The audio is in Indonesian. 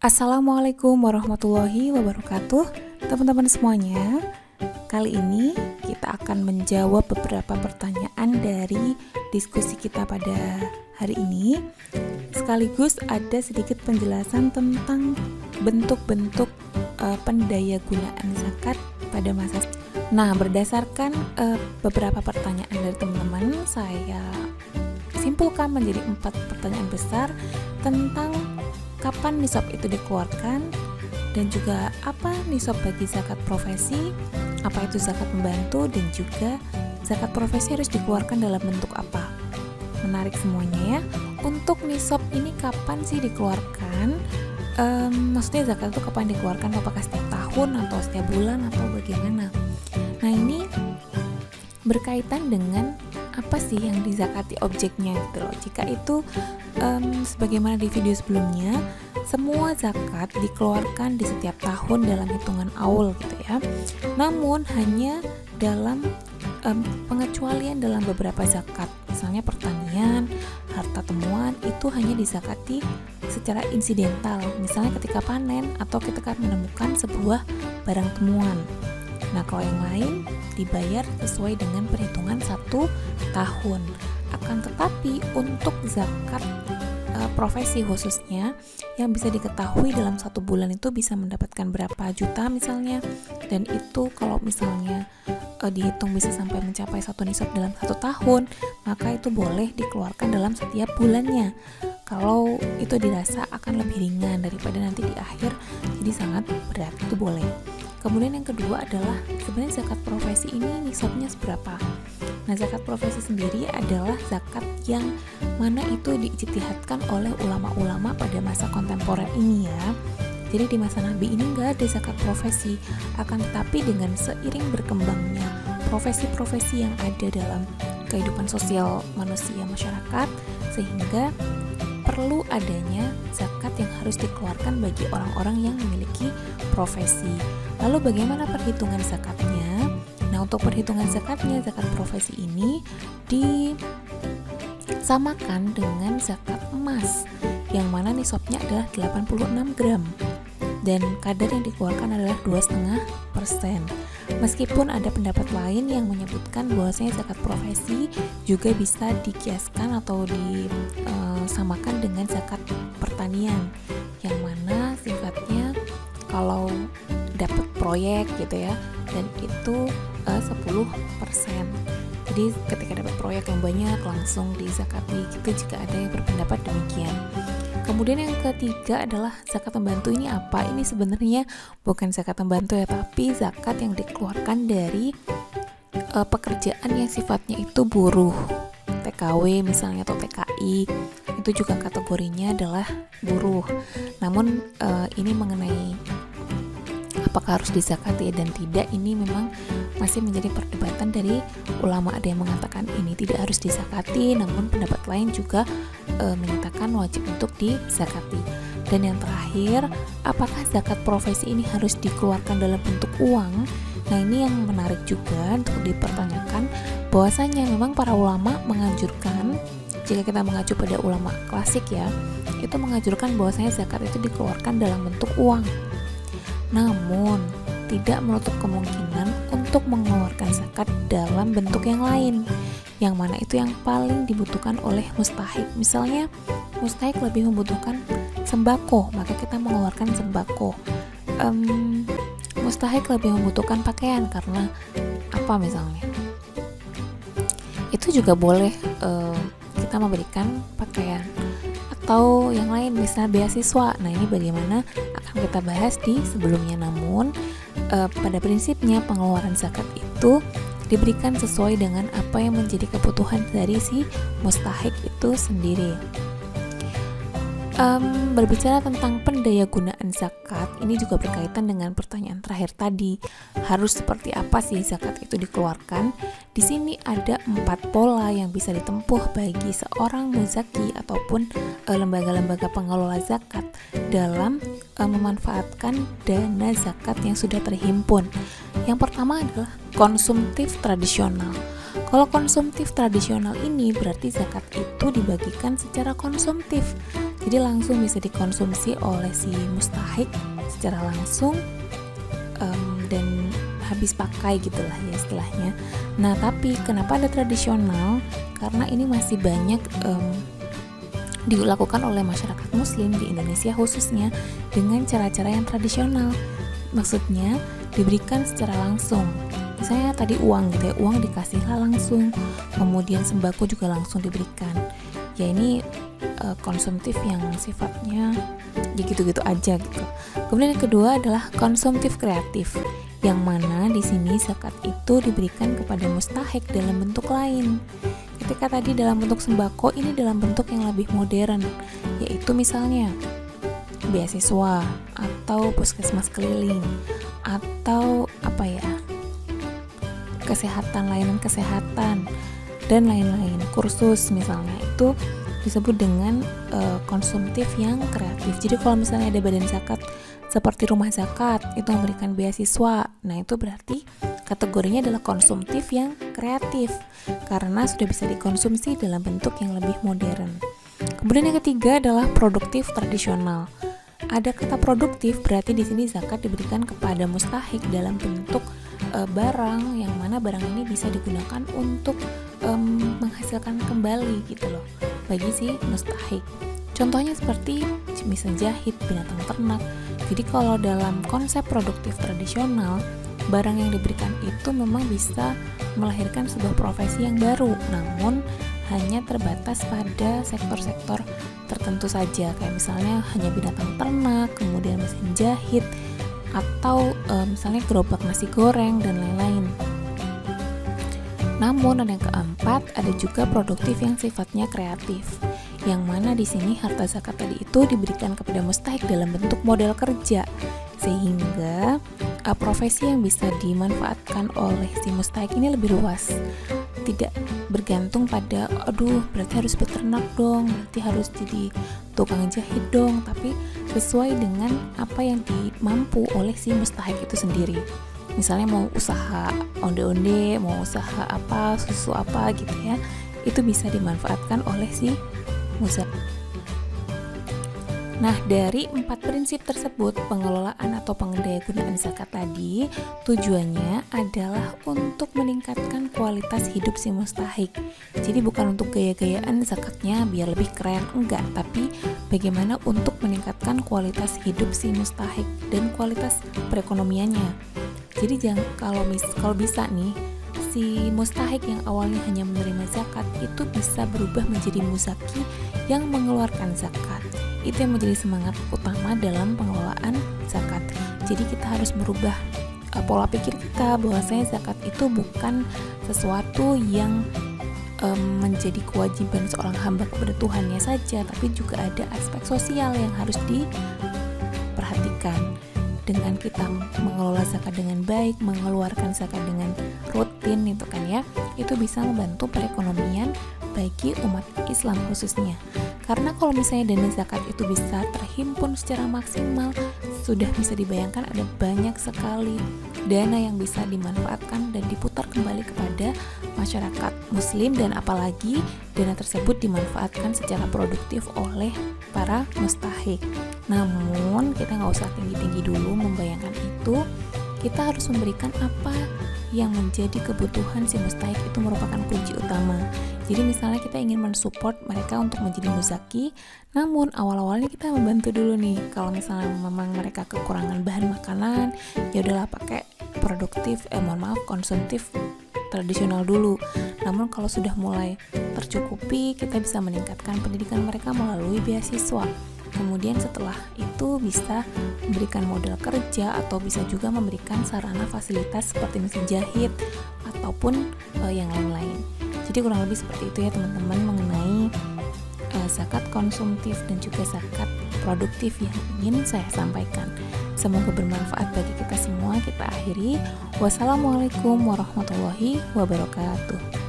Assalamualaikum warahmatullahi wabarakatuh, teman-teman semuanya. Kali ini kita akan menjawab beberapa pertanyaan dari diskusi kita pada hari ini. Sekaligus ada sedikit penjelasan tentang bentuk-bentuk pendayagunaan zakat pada masa. Nah, berdasarkan beberapa pertanyaan dari teman-teman, saya simpulkan menjadi 4 pertanyaan besar tentang kapan nisab itu dikeluarkan, dan juga apa nisab bagi zakat profesi, apa itu zakat pembantu, dan juga zakat profesi harus dikeluarkan dalam bentuk apa. Menarik semuanya ya. Untuk nisab ini kapan sih dikeluarkan? Maksudnya zakat itu kapan dikeluarkan? Apakah setiap tahun atau setiap bulan atau bagaimana? Nah, ini berkaitan dengan apa sih yang dizakati objeknya gitu loh. Jika itu sebagaimana di video sebelumnya, semua zakat dikeluarkan di setiap tahun dalam hitungan awal gitu ya. Namun hanya dalam pengecualian dalam beberapa zakat, misalnya pertanian, harta temuan, itu hanya dizakati secara insidental, misalnya ketika panen atau ketika menemukan sebuah barang temuan. Nah, kalau yang lain dibayar sesuai dengan perhitungan 1 tahun. Akan tetapi untuk zakat profesi khususnya, yang bisa diketahui dalam 1 bulan itu bisa mendapatkan berapa juta misalnya, dan itu kalau misalnya dihitung bisa sampai mencapai 1 nisab dalam 1 tahun, maka itu boleh dikeluarkan dalam setiap bulannya. Kalau itu dirasa akan lebih ringan daripada nanti di akhir jadi sangat berat, itu boleh. Kemudian yang kedua adalah sebenarnya zakat profesi ini nisabnya seberapa. Nah, zakat profesi sendiri adalah zakat yang mana itu diijtihadkan oleh ulama-ulama pada masa kontemporer ini ya. Jadi di masa Nabi ini nggak ada zakat profesi, akan tetapi dengan seiring berkembangnya profesi-profesi yang ada dalam kehidupan sosial manusia masyarakat, sehingga perlu adanya zakat yang harus dikeluarkan bagi orang-orang yang memiliki profesi. Lalu bagaimana perhitungan zakatnya? Nah, untuk perhitungan zakatnya, zakat profesi ini disamakan dengan zakat emas, yang mana nisabnya adalah 86 gram dan kadar yang dikeluarkan adalah 2,5%. Meskipun ada pendapat lain yang menyebutkan bahwasanya zakat profesi juga bisa dikiaskan atau disamakan dengan zakat pertanian, yang mana sifatnya kalau dapat proyek gitu ya, dan itu 10%. Jadi ketika dapat proyek yang banyak langsung dizakati gitu, jika ada yang berpendapat demikian. Kemudian yang ketiga adalah zakat pembantu. Ini apa? Ini sebenarnya bukan zakat pembantu ya, tapi zakat yang dikeluarkan dari pekerjaan yang sifatnya itu buruh, TKW misalnya atau TKI, itu juga kategorinya adalah buruh. Namun ini mengenai apakah harus dizakati dan tidak, ini memang masih menjadi perdebatan dari ulama. Ada yang mengatakan ini tidak harus dizakati, namun pendapat lain juga menyatakan wajib untuk dizakati. Dan yang terakhir, apakah zakat profesi ini harus dikeluarkan dalam bentuk uang? Nah, ini yang menarik juga untuk dipertanyakan, bahwasanya memang para ulama menganjurkan, jika kita mengacu pada ulama klasik ya, itu menganjurkan bahwasanya zakat itu dikeluarkan dalam bentuk uang. Namun tidak menutup kemungkinan untuk mengeluarkan zakat dalam bentuk yang lain, yang mana itu yang paling dibutuhkan oleh mustahik. Misalnya mustahik lebih membutuhkan sembako, maka kita mengeluarkan sembako. Mustahik lebih membutuhkan pakaian karena apa misalnya, itu juga boleh kita memberikan pakaian. Atau yang lain, misalnya beasiswa. Nah, ini bagaimana akan kita bahas di sebelumnya. Namun pada prinsipnya pengeluaran zakat itu diberikan sesuai dengan apa yang menjadi kebutuhan dari si mustahik itu sendiri. Berbicara tentang pendayagunaan zakat, ini juga berkaitan dengan pertanyaan terakhir tadi. Harus seperti apa sih zakat itu dikeluarkan? Di sini ada 4 pola yang bisa ditempuh bagi seorang muzaki ataupun lembaga-lembaga pengelola zakat dalam memanfaatkan dana zakat yang sudah terhimpun. Yang pertama adalah konsumtif tradisional. Kalau konsumtif tradisional ini berarti zakat itu dibagikan secara konsumtif. Jadi langsung bisa dikonsumsi oleh si mustahik secara langsung dan habis pakai gitulah ya istilahnya. Nah tapi kenapa ada tradisional? Karena ini masih banyak dilakukan oleh masyarakat muslim di Indonesia khususnya dengan cara-cara yang tradisional. Maksudnya diberikan secara langsung. Misalnya tadi uang gitu ya, uang dikasihlah langsung, kemudian sembako juga langsung diberikan. Ya ini konsumtif yang sifatnya ya gitu-gitu aja gitu. Kemudian yang kedua adalah konsumtif kreatif, yang mana di sini zakat itu diberikan kepada mustahik dalam bentuk lain. Ketika tadi dalam bentuk sembako, ini dalam bentuk yang lebih modern, yaitu misalnya beasiswa atau puskesmas keliling atau kesehatan, layanan kesehatan dan lain-lain, kursus misalnya, itu disebut dengan konsumtif yang kreatif. Jadi kalau misalnya ada badan zakat seperti rumah zakat itu memberikan beasiswa, nah itu berarti kategorinya adalah konsumtif yang kreatif karena sudah bisa dikonsumsi dalam bentuk yang lebih modern. Kemudian yang ketiga adalah produktif tradisional. Ada kata produktif, berarti di sini zakat diberikan kepada mustahik dalam bentuk barang, yang mana barang ini bisa digunakan untuk menghasilkan kembali gitu loh bagi si mustahik. Contohnya seperti mesin jahit, binatang ternak. Jadi kalau dalam konsep produktif tradisional, barang yang diberikan itu memang bisa melahirkan sebuah profesi yang baru, namun hanya terbatas pada sektor-sektor tertentu saja, kayak misalnya hanya binatang ternak, kemudian mesin jahit, atau misalnya gerobak nasi goreng dan lain-lain. Namun ada yang keempat, ada juga produktif yang sifatnya kreatif, yang mana di sini harta zakat tadi itu diberikan kepada mustahik dalam bentuk modal kerja, sehingga profesi yang bisa dimanfaatkan oleh si mustahik ini lebih luas, tidak bergantung pada berarti harus beternak dong, berarti harus jadi tukang jahit dong, tapi sesuai dengan apa yang dimampu oleh si mustahik itu sendiri. Misalnya mau usaha onde-onde, mau usaha apa, susu apa gitu ya, itu bisa dimanfaatkan oleh si mustahik. Nah, dari 4 prinsip tersebut, pengelolaan atau pengendayagunaan zakat tadi tujuannya adalah untuk meningkatkan kualitas hidup si mustahik. Jadi bukan untuk gaya-gayaan zakatnya biar lebih keren, enggak, tapi bagaimana untuk meningkatkan kualitas hidup si mustahik dan kualitas perekonomiannya. Jadi kalau bisa nih, si mustahik yang awalnya hanya menerima zakat itu bisa berubah menjadi muzaki yang mengeluarkan zakat. Itu yang menjadi semangat utama dalam pengelolaan zakat. Jadi kita harus merubah pola pikir kita bahwasanya zakat itu bukan sesuatu yang menjadi kewajiban seorang hamba kepada Tuhannya saja, tapi juga ada aspek sosial yang harus diperhatikan. Dengan kita mengelola zakat dengan baik, mengeluarkan zakat dengan rutin itu kan ya, itu bisa membantu perekonomian bagi umat Islam khususnya. Karena kalau misalnya dana zakat itu bisa terhimpun secara maksimal, sudah bisa dibayangkan ada banyak sekali dana yang bisa dimanfaatkan dan diputar kembali kepada masyarakat muslim, dan apalagi dana tersebut dimanfaatkan secara produktif oleh para mustahik. Namun kita nggak usah tinggi-tinggi dulu membayangkan itu. Kita harus memberikan apa yang menjadi kebutuhan si mustahik, itu merupakan kunci utama. Jadi misalnya kita ingin mensupport mereka untuk menjadi muzaki, namun awal-awalnya kita membantu dulu nih. Kalau misalnya memang mereka kekurangan bahan makanan, ya udahlah pakai konsumtif tradisional dulu. Namun kalau sudah mulai tercukupi, kita bisa meningkatkan pendidikan mereka melalui beasiswa. Kemudian setelah itu bisa memberikan modal kerja atau bisa juga memberikan sarana fasilitas seperti mesin jahit ataupun yang lain-lain. Jadi kurang lebih seperti itu ya teman-teman mengenai zakat konsumtif dan juga zakat produktif yang ingin saya sampaikan. Semoga bermanfaat bagi kita semua. Kita akhiri. Wassalamualaikum warahmatullahi wabarakatuh.